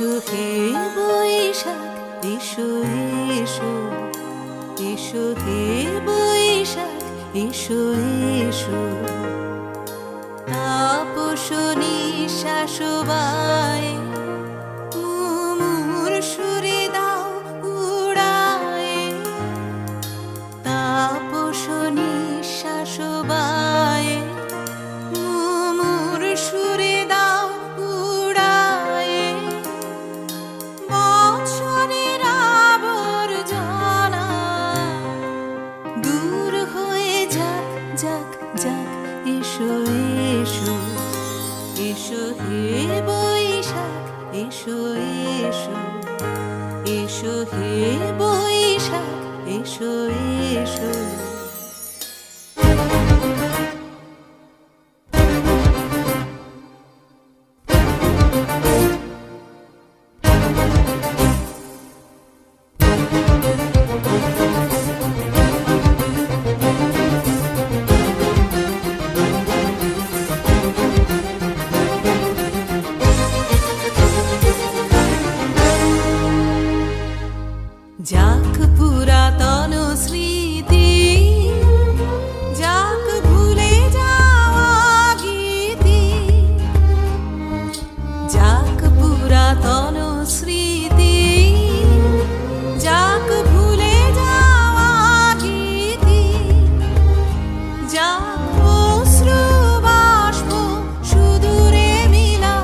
এসো হে বৈশাখ, এসো এসো, এসো হে বৈশাখ, এসো এসো। তাপস নিঃশ্বাস বায়ে মুমুর সুরে দাও উড়ায়ে। তাপস নিঃশ্বাস বায়ে মুমুর সুরে দাও উড়ায়ে। বছরের আবর্জনা দূর হয়ে যাক যাক যাক। এসো এসো, এসো হে বৈশাখ, এসো এসো, এসো হে বৈশাখ, এসো এসো। যাক পুরাতন স্মৃতি, যাক ভুলে যাওয়া গীতি। যাক পুরাতন স্মৃতি, যাক ভুলে যাওয়া গীতি। যাক অশ্রু বাষ্প সুদূরে মিলা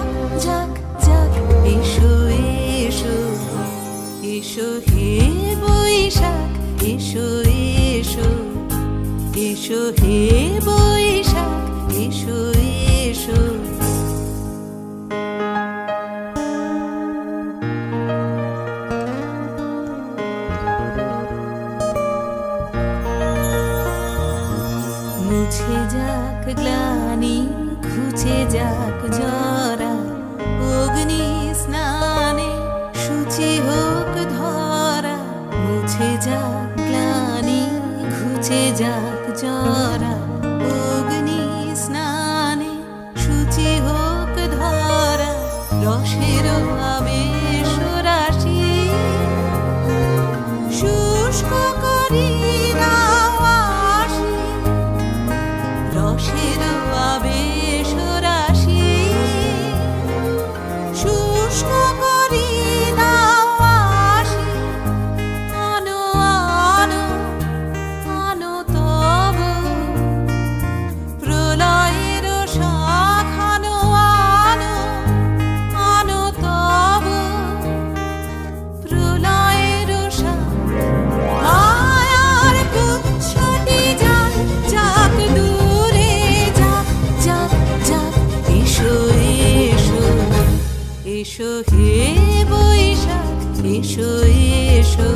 যাক যাক। এসো এসো, এসো হে বৈশাখ, এসো এসো, এসো হে বৈশাখ, এসো এসো। মুছে যাক গ্লানি, ঘুচে যাক জরা। অগ্নি স্নানে শুচি হোক ধরা। মুছে যাক গ্লানি, ঘুচে যাক জরা। অগ্নি স্নানে শুচি হোক ধরা। রসের আবেশ রাশি শুষ্ক করি দাও আসি। রসের আবেশ রাশি শুষ্ক করি দাও আসি। আনো আনো আনো তব প্রলয়ের শাখ। আনো আনো আনো তব প্রলয়ের শাখ। মায়ার গুচ্ছটি যাক যাক দূরে যাক যাক যাক। এসো এসো, এসো হে বৈশাখ, এসো এসো।